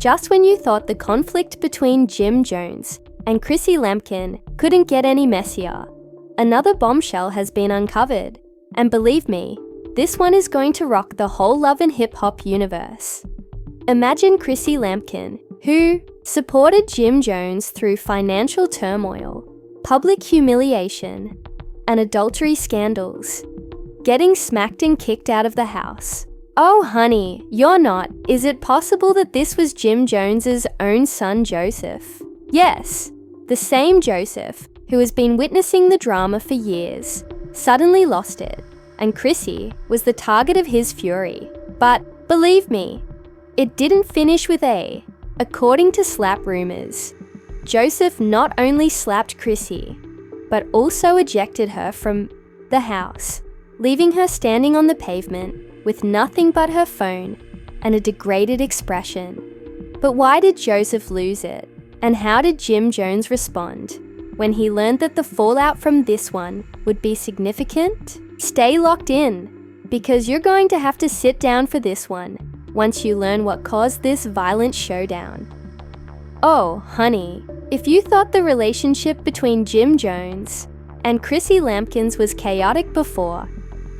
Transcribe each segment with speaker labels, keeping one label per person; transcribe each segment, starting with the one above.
Speaker 1: Just when you thought the conflict between Jim Jones and Chrissy Lampkin couldn't get any messier, another bombshell has been uncovered. And believe me, this one is going to rock the whole love and hip-hop universe. Imagine Chrissy Lampkin, who supported Jim Jones through financial turmoil, public humiliation, and adultery scandals, getting smacked and kicked out of the house. Oh honey, you're not. Is it possible that this was Jim Jones's own son Joseph? Yes, the same Joseph who has been witnessing the drama for years, suddenly lost it, and Chrissy was the target of his fury. But believe me, it didn't finish with A. According to slap rumors, Joseph not only slapped Chrissy, but also ejected her from the house, leaving her standing on the pavement with nothing but her phone and a degraded expression. But why did Joseph lose it? And how did Jim Jones respond when he learned that the fallout from this one would be significant? Stay locked in, because you're going to have to sit down for this one once you learn what caused this violent showdown. Oh, honey, if you thought the relationship between Jim Jones and Chrissy Lampkin was chaotic before,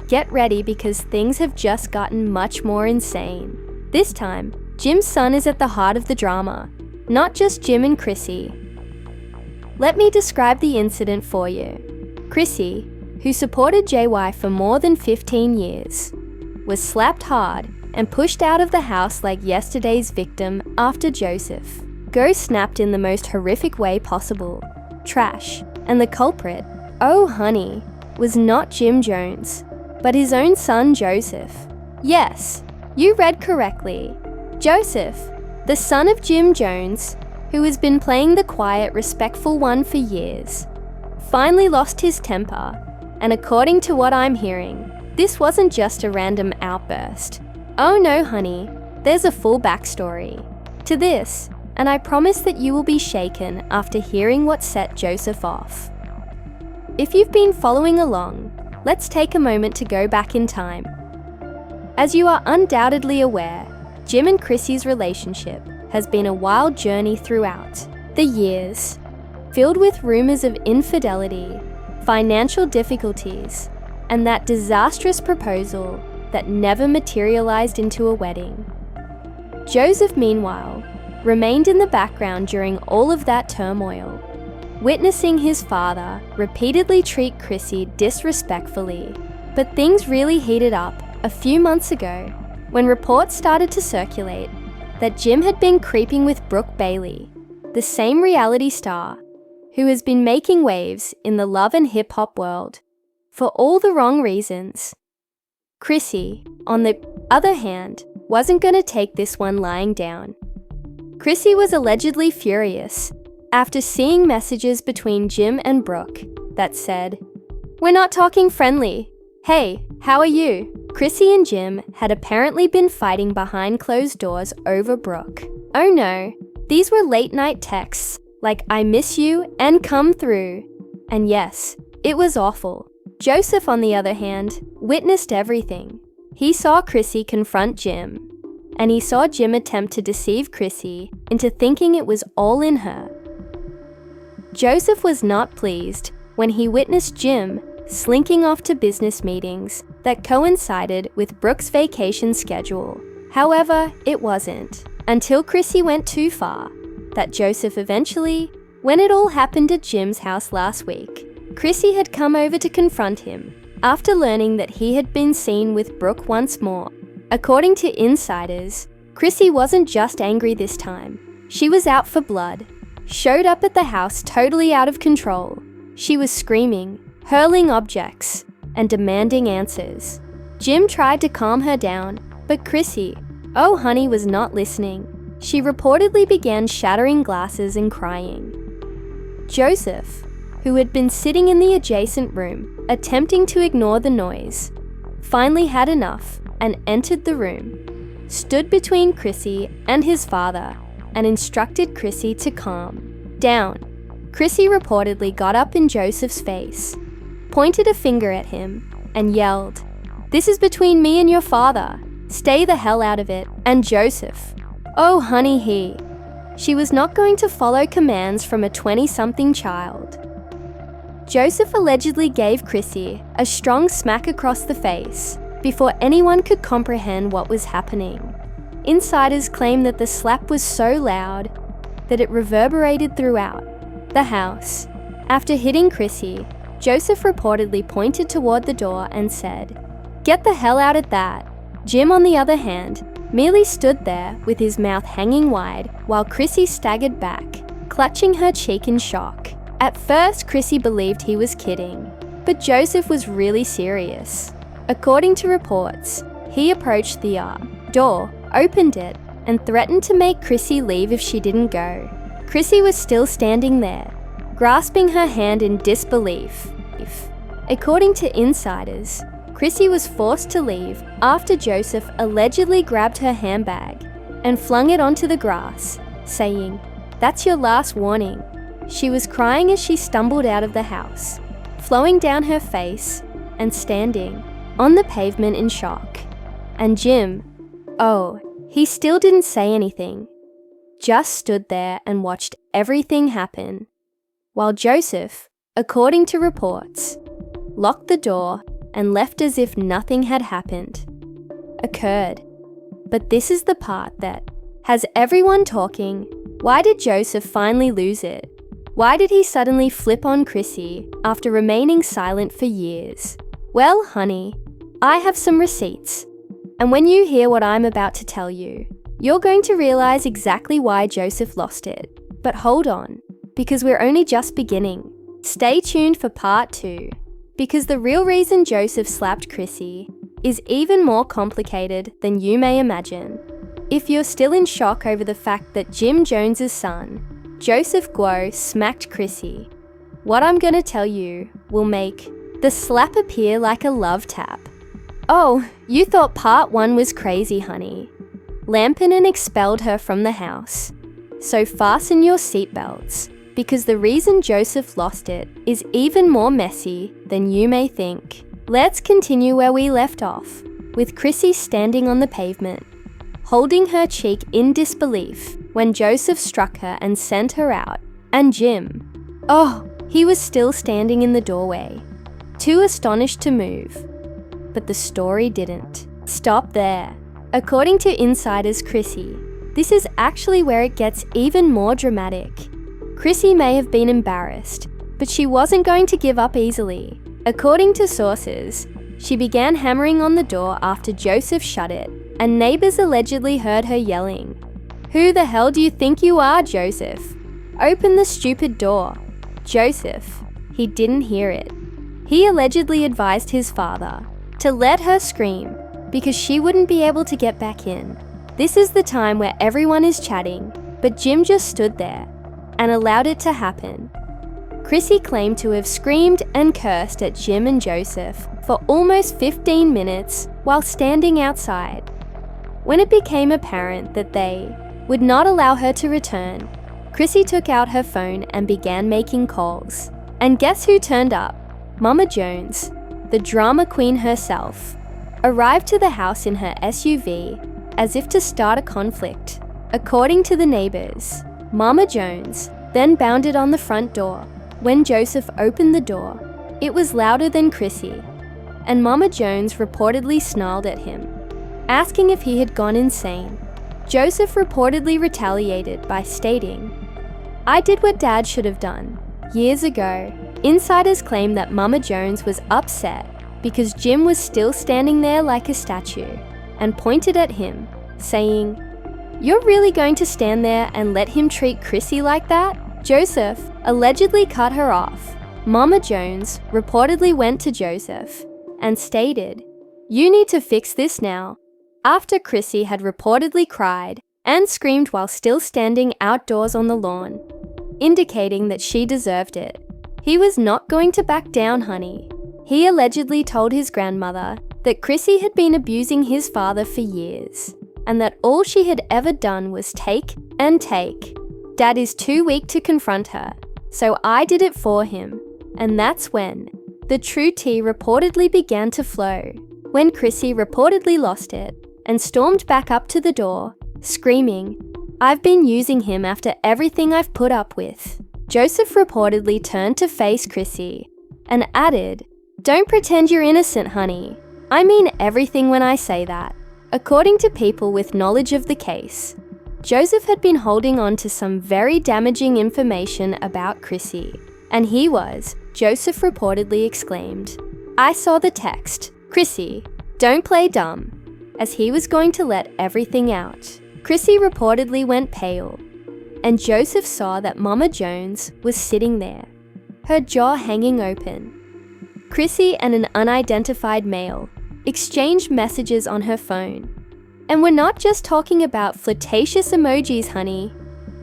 Speaker 1: get ready because things have just gotten much more insane. This time, Jim's son is at the heart of the drama, not just Jim and Chrissy. Let me describe the incident for you. Chrissy, who supported JY for more than 15 years, was slapped hard and pushed out of the house like yesterday's victim after Joseph snapped in the most horrific way possible. Trash. And the culprit, oh honey, was not Jim Jones, but his own son Joseph. Yes, you read correctly. Joseph, the son of Jim Jones, who has been playing the quiet, respectful one for years, finally lost his temper, and according to what I'm hearing, this wasn't just a random outburst. Oh no, honey, there's a full backstory to this, and I promise that you will be shaken after hearing what set Joseph off. If you've been following along, let's take a moment to go back in time. As you are undoubtedly aware, Jim and Chrissy's relationship has been a wild journey throughout the years, filled with rumors of infidelity, financial difficulties, and that disastrous proposal that never materialized into a wedding. Joseph, meanwhile, remained in the background during all of that turmoil, witnessing his father repeatedly treat Chrissy disrespectfully. But things really heated up a few months ago when reports started to circulate that Jim had been creeping with Brooke Bailey, the same reality star who has been making waves in the love and hip-hop world for all the wrong reasons. Chrissy, on the other hand, wasn't going to take this one lying down. Chrissy was allegedly furious after seeing messages between Jim and Brooke that said, "We're not talking friendly. Hey, how are you?" Chrissy and Jim had apparently been fighting behind closed doors over Brooke. Oh no, these were late-night texts like "I miss you" and "come through." And yes, it was awful. Joseph, on the other hand, witnessed everything. He saw Chrissy confront Jim, and he saw Jim attempt to deceive Chrissy into thinking it was all in her. Joseph was not pleased when he witnessed Jim slinking off to business meetings that coincided with Brooke's vacation schedule. However, it wasn't until Chrissy went too far that Joseph eventually, when it all happened at Jim's house last week, Chrissy had come over to confront him after learning that he had been seen with Brooke once more. According to insiders, Chrissy wasn't just angry this time. She was out for blood, showed up at the house totally out of control. She was screaming, hurling objects, and demanding answers. Jim tried to calm her down, but Chrissy, oh honey, was not listening. She reportedly began shattering glasses and crying. Joseph, who had been sitting in the adjacent room, attempting to ignore the noise, finally had enough and entered the room, stood between Chrissy and his father, and instructed Chrissy to calm down. Chrissy reportedly got up in Joseph's face, pointed a finger at him, and yelled, "This is between me and your father. Stay the hell out of it." And Joseph, Oh, honey, she was not going to follow commands from a 20-something child. Joseph allegedly gave Chrissy a strong smack across the face before anyone could comprehend what was happening. Insiders claim that the slap was so loud that it reverberated throughout the house. After hitting Chrissy, Joseph reportedly pointed toward the door and said, "Get the hell out of that." Jim, on the other hand, merely stood there with his mouth hanging wide while Chrissy staggered back, clutching her cheek in shock. At first, Chrissy believed he was kidding, but Joseph was really serious. According to reports, he approached the door, opened it, and threatened to make Chrissy leave if she didn't go. Chrissy was still standing there, grasping her hand in disbelief. According to insiders, Chrissy was forced to leave after Joseph allegedly grabbed her handbag and flung it onto the grass, saying, "That's your last warning." She was crying as she stumbled out of the house, flowing down her face and standing on the pavement in shock. And Jim, he still didn't say anything, just stood there and watched everything happen, while Joseph, according to reports, locked the door and left as if nothing had occurred. But this is the part that has everyone talking. Why did Joseph finally lose it? Why did he suddenly flip on Chrissy after remaining silent for years? Well, honey, I have some receipts. And when you hear what I'm about to tell you, you're going to realize exactly why Joseph lost it. But hold on, because we're only just beginning. Stay tuned for part 2, because the real reason Joseph slapped Chrissy is even more complicated than you may imagine. If you're still in shock over the fact that Jim Jones's son, Joseph Guo, smacked Chrissy, what I'm gonna tell you will make the slap appear like a love tap. Oh, you thought part 1 was crazy, honey. Lampkin expelled her from the house. So fasten your seatbelts, because the reason Joseph lost it is even more messy than you may think. Let's continue where we left off, with Chrissy standing on the pavement, holding her cheek in disbelief when Joseph struck her and sent her out, and Jim, he was still standing in the doorway, too astonished to move. But the story didn't stop there. According to insiders Chrissy, this is actually where it gets even more dramatic. Chrissy may have been embarrassed, but she wasn't going to give up easily. According to sources, she began hammering on the door after Joseph shut it, and neighbors allegedly heard her yelling, "Who the hell do you think you are, Joseph? Open the stupid door." Joseph, he didn't hear it. He allegedly advised his father to let her scream because she wouldn't be able to get back in. This is the time where everyone is chatting, but Jim just stood there and allowed it to happen. Chrissy claimed to have screamed and cursed at Jim and Joseph for almost 15 minutes while standing outside. When it became apparent that they would not allow her to return, Chrissy took out her phone and began making calls. And guess who turned up? Mama Jones, the drama queen herself, arrived to the house in her SUV as if to start a conflict. According to the neighbors, Mama Jones then bounded on the front door. When Joseph opened the door, it was louder than Chrissy, and Mama Jones reportedly snarled at him, asking if he had gone insane. Joseph reportedly retaliated by stating, "I did what Dad should have done." Years ago, insiders claim that Mama Jones was upset because Jim was still standing there like a statue and pointed at him, saying, "You're really going to stand there and let him treat Chrissy like that?" Joseph allegedly cut her off. Mama Jones reportedly went to Joseph and stated, "You need to fix this now," after Chrissy had reportedly cried and screamed while still standing outdoors on the lawn, indicating that she deserved it. He was not going to back down, honey. He allegedly told his grandmother that Chrissy had been abusing his father for years, and that all she had ever done was take and take. Dad is too weak to confront her, so I did it for him. And that's when the true tea reportedly began to flow, when Chrissy reportedly lost it and stormed back up to the door, screaming, I've been using him after everything I've put up with." Joseph reportedly turned to face Chrissy and added, "Don't pretend you're innocent, honey. I mean everything when I say that." According to people with knowledge of the case, Joseph had been holding on to some very damaging information about Chrissy, and Joseph reportedly exclaimed, "I saw the text. Chrissy, don't play dumb," as he was going to let everything out. Chrissy reportedly went pale, and Joseph saw that Mama Jones was sitting there, her jaw hanging open. Chrissy and an unidentified male exchanged messages on her phone. And we're not just talking about flirtatious emojis, honey.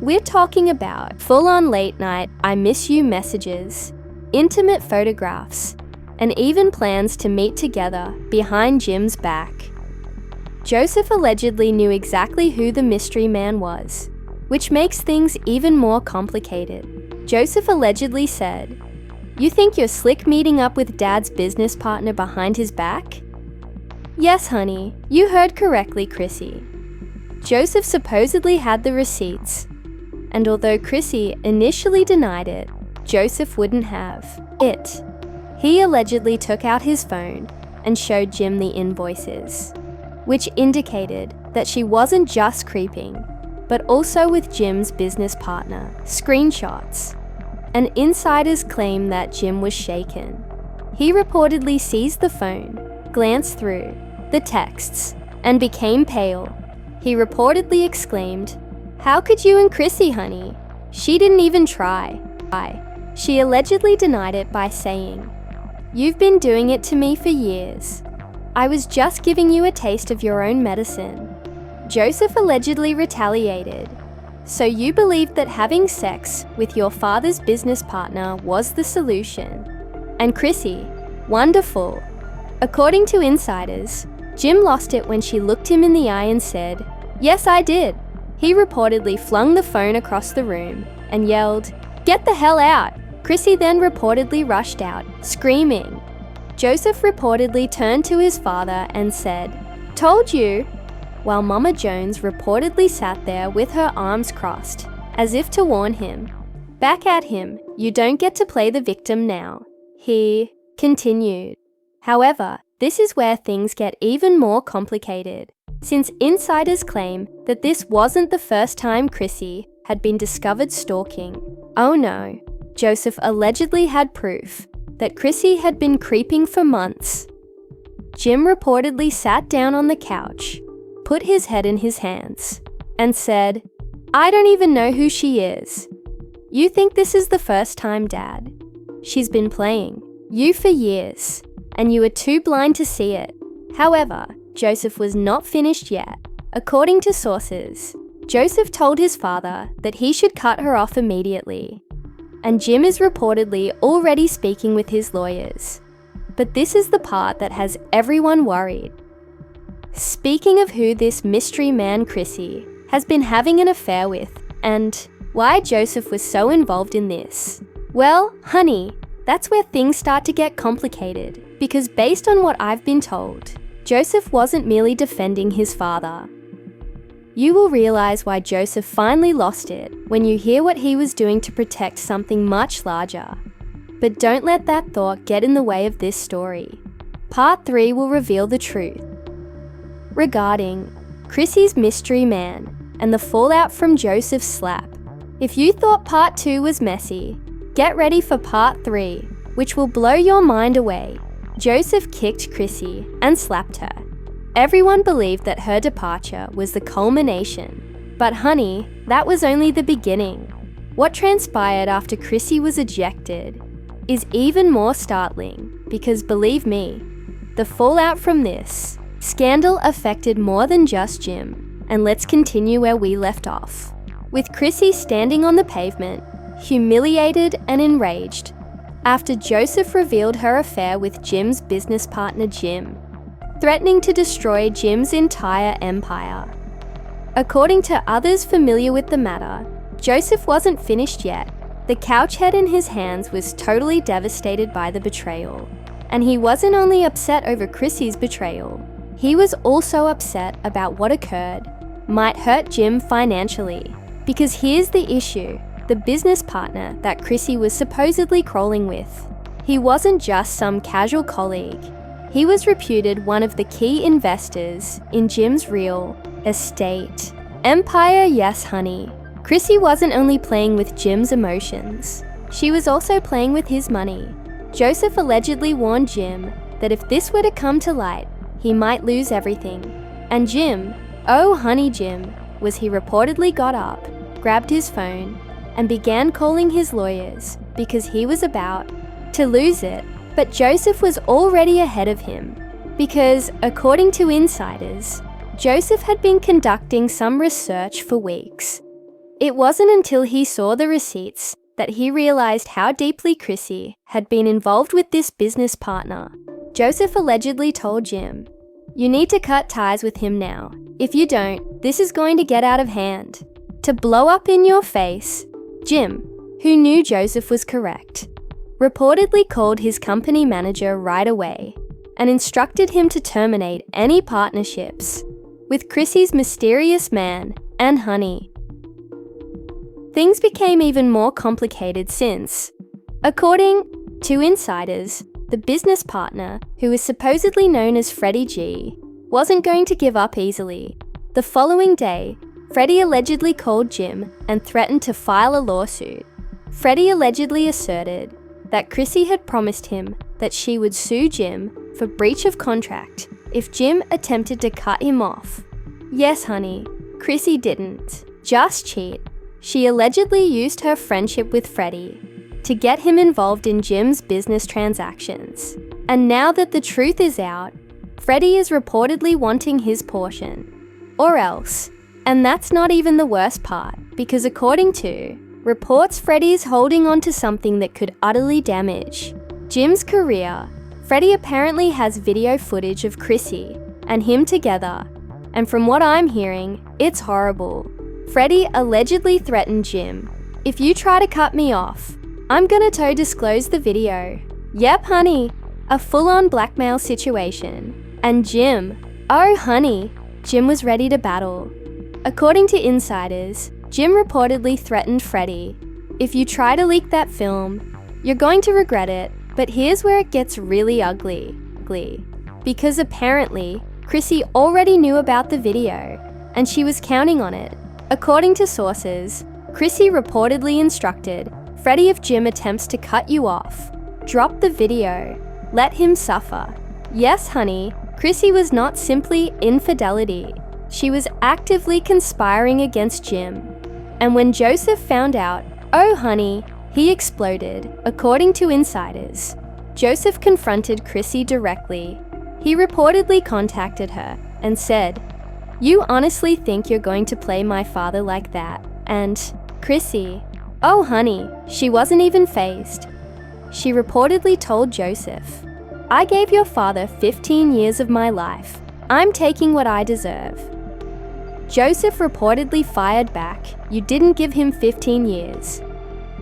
Speaker 1: We're talking about full-on late-night "I miss you" messages, intimate photographs, and even plans to meet together behind Jim's back. Joseph allegedly knew exactly who the mystery man was, which makes things even more complicated. Joseph allegedly said, "You think you're slick meeting up with Dad's business partner behind his back?" Yes, honey, you heard correctly, Chrissy. Joseph supposedly had the receipts, and although Chrissy initially denied it, Joseph wouldn't have it. He allegedly took out his phone and showed Jim the invoices, which indicated that she wasn't just creeping, but also with Jim's business partner. Screenshots, and insiders claim that Jim was shaken. He reportedly seized the phone, glanced through the texts, and became pale. He reportedly exclaimed, "How could you and Chrissy, honey? She didn't even try." She allegedly denied it by saying, "You've been doing it to me for years. I was just giving you a taste of your own medicine." Joseph allegedly retaliated. "So you believed that having sex with your father's business partner was the solution? And Chrissy, wonderful." According to insiders, Jim lost it when she looked him in the eye and said, "Yes, I did." He reportedly flung the phone across the room and yelled, "Get the hell out!" Chrissy then reportedly rushed out, screaming. Joseph reportedly turned to his father and said, "Told you," while Mama Jones reportedly sat there with her arms crossed, as if to warn him. "Back at him, you don't get to play the victim now," he continued. However, this is where things get even more complicated, since insiders claim that this wasn't the first time Chrissy had been discovered stalking. Oh no, Joseph allegedly had proof that Chrissy had been creeping for months. Jim reportedly sat down on the couch, put his head in his hands, and said, "I don't even know who she is. You think this is the first time, Dad? She's been playing you for years, and you were too blind to see it." However, Joseph was not finished yet. According to sources, Joseph told his father that he should cut her off immediately, and Jim is reportedly already speaking with his lawyers. But this is the part that has everyone worried. Speaking of who this mystery man Chrissy has been having an affair with, and why Joseph was so involved in this. Well, honey, that's where things start to get complicated, because based on what I've been told, Joseph wasn't merely defending his father. You will realize why Joseph finally lost it when you hear what he was doing to protect something much larger. But don't let that thought get in the way of this story. Part 3 will reveal the truth regarding Chrissy's mystery man and the fallout from Joseph's slap. If you thought Part 2 was messy, get ready for Part 3, which will blow your mind away. Joseph kicked Chrissy and slapped her. Everyone believed that her departure was the culmination. But honey, that was only the beginning. What transpired after Chrissy was ejected is even more startling, because believe me, the fallout from this scandal affected more than just Jim. And let's continue where we left off, with Chrissy standing on the pavement, humiliated and enraged, after Joseph revealed her affair with Jim's business partner Jim, threatening to destroy Jim's entire empire. According to others familiar with the matter, Joseph wasn't finished yet. The couch head in his hands was totally devastated by the betrayal. And he wasn't only upset over Chrissy's betrayal, he was also upset about what occurred might hurt Jim financially. Because here's the issue, the business partner that Chrissy was supposedly crawling with. He wasn't just some casual colleague. He was reputed one of the key investors in Jim's real estate empire. Yes, honey. Chrissy wasn't only playing with Jim's emotions, she was also playing with his money. Joseph allegedly warned Jim that if this were to come to light, he might lose everything. And Jim, oh honey Jim, he reportedly got up, grabbed his phone, and began calling his lawyers because he was about to lose it. But Joseph was already ahead of him because, according to insiders, Joseph had been conducting some research for weeks. It wasn't until he saw the receipts that he realized how deeply Chrissy had been involved with this business partner. Joseph allegedly told Jim, "You need to cut ties with him now. If you don't, this is going to get out of hand." To blow up in your face, Jim, who knew Joseph was correct, reportedly called his company manager right away and instructed him to terminate any partnerships with Chrissy's mysterious man and honey. Things became even more complicated since, according to insiders, the business partner, who is supposedly known as Freddie G, wasn't going to give up easily. The following day, Freddie allegedly called Jim and threatened to file a lawsuit. Freddie allegedly asserted that Chrissy had promised him that she would sue Jim for breach of contract if Jim attempted to cut him off. Yes, honey, Chrissy didn't just cheat. She allegedly used her friendship with Freddie to get him involved in Jim's business transactions. And now that the truth is out, Freddie is reportedly wanting his portion. Or else. And that's not even the worst part, because according to reports, Freddie's holding on to something that could utterly damage Jim's career. Freddie apparently has video footage of Chrissy and him together, and from what I'm hearing, it's horrible. Freddie allegedly threatened Jim, "If you try to cut me off, I'm gonna disclose the video." Yep, honey, a full-on blackmail situation. And Jim, oh honey, Jim was ready to battle. According to insiders, Jim reportedly threatened Freddie, "If you try to leak that film, you're going to regret it." But here's where it gets really ugly. Because apparently, Chrissy already knew about the video, and she was counting on it. According to sources, Chrissy reportedly instructed Freddie, "If Jim attempts to cut you off, drop the video, let him suffer." Yes, honey, Chrissy was not simply infidelity. She was actively conspiring against Jim. And when Joseph found out, oh honey, he exploded. According to insiders, Joseph confronted Chrissy directly. He reportedly contacted her and said, "You honestly think you're going to play my father like that?" And Chrissy, oh honey, she wasn't even fazed. She reportedly told Joseph, "I gave your father 15 years of my life. I'm taking what I deserve." Joseph reportedly fired back, "You didn't give him 15 years.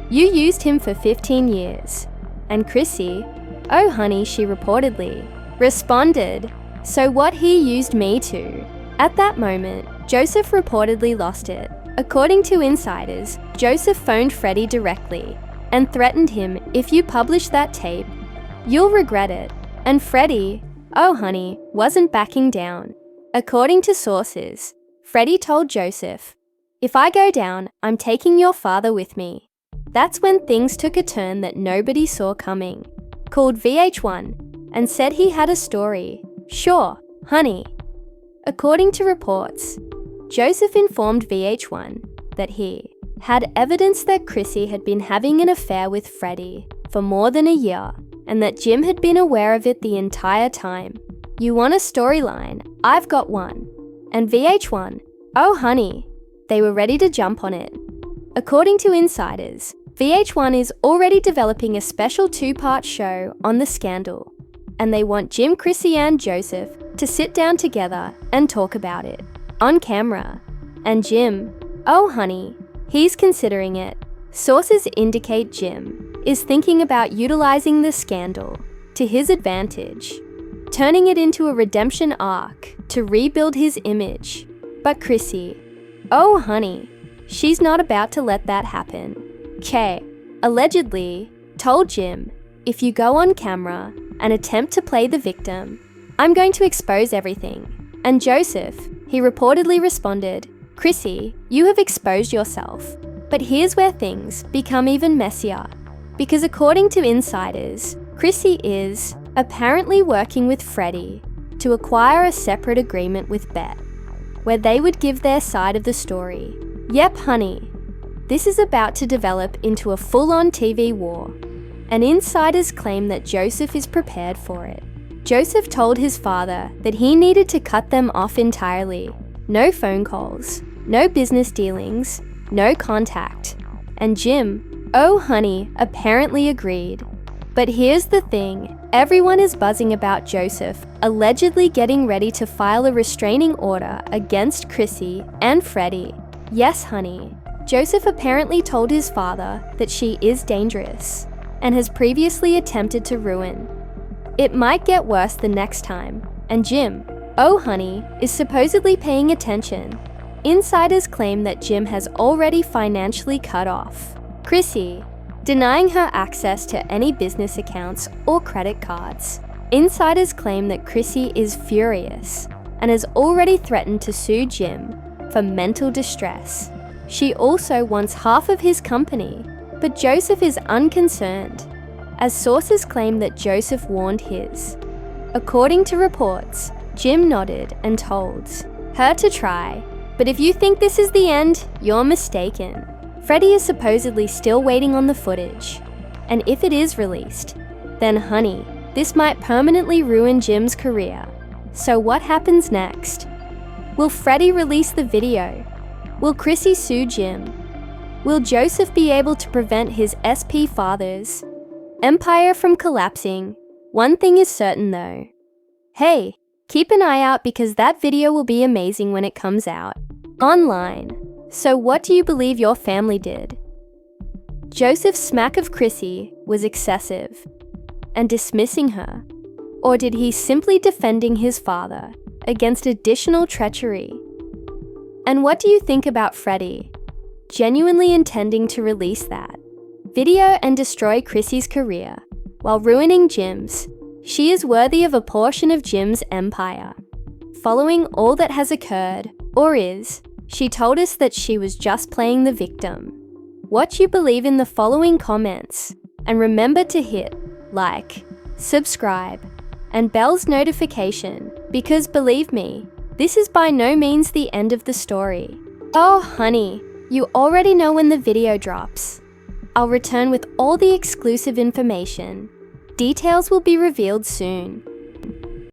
Speaker 1: You used him for 15 years. And Chrissy, oh honey, she reportedly responded, "So what he used me to." At that moment, Joseph reportedly lost it. According to insiders, Joseph phoned Freddie directly and threatened him, "If you publish that tape, you'll regret it." And Freddie, oh honey, wasn't backing down. According to sources, Freddie told Joseph, "If I go down, I'm taking your father with me." That's when things took a turn that nobody saw coming. Called VH1 and said he had a story. Sure, honey. According to reports, Joseph informed VH1 that he had evidence that Chrissy had been having an affair with Freddie for more than a year, and that Jim had been aware of it the entire time. You want a storyline? I've got one. And VH1, oh honey, they were ready to jump on it. According to insiders, VH1 is already developing a special 2-part show on the scandal, and they want Jim, Chrissy and Joseph to sit down together and talk about it on camera. And Jim, oh honey, he's considering it. Sources indicate Jim is thinking about utilizing the scandal to his advantage, turning it into a redemption arc to rebuild his image. But Chrissy, oh honey, she's not about to let that happen. Kay allegedly told Jim, if you go on camera and attempt to play the victim, I'm going to expose everything. And Joseph, he reportedly responded, Chrissy, you have exposed yourself. But here's where things become even messier. Because according to insiders, Chrissy is apparently working with Freddie to acquire a separate agreement with Bet, where they would give their side of the story. Yep, honey. This is about to develop into a full-on TV war, and insiders claim that Joseph is prepared for it. Joseph told his father that he needed to cut them off entirely. No phone calls, no business dealings, no contact. And Jim, oh honey, apparently agreed. But here's the thing, everyone is buzzing about Joseph allegedly getting ready to file a restraining order against Chrissy and Freddie. Yes, honey. Joseph apparently told his father that she is dangerous and has previously attempted to ruin. It might get worse the next time, and Jim, oh honey, is supposedly paying attention. Insiders claim that Jim has already financially cut off Chrissy, denying her access to any business accounts or credit cards. Insiders claim that Chrissy is furious and has already threatened to sue Jim for mental distress. She also wants half of his company, but Joseph is unconcerned, as sources claim that Joseph warned his. According to reports, Jim nodded and told her to try, but if you think this is the end, you're mistaken. Freddie is supposedly still waiting on the footage, and if it is released, then honey, this might permanently ruin Jim's career. So what happens next? Will Freddie release the video? Will Chrissy sue Jim? Will Joseph be able to prevent his SP father's empire from collapsing? One thing is certain though. Hey, keep an eye out because that video will be amazing when it comes out online. So what do you believe your family did? Joseph's smack of Chrissy was excessive and dismissing her, or did he simply defending his father against additional treachery? And what do you think about Freddie genuinely intending to release that video and destroy Chrissy's career while ruining Jim's? She is worthy of a portion of Jim's empire. Following all that has occurred, or is, she told us that she was just playing the victim. What you believe in the following comments, and remember to hit like, subscribe, and bell's notification, because believe me, this is by no means the end of the story. Oh honey, you already know when the video drops. I'll return with all the exclusive information. Details will be revealed soon.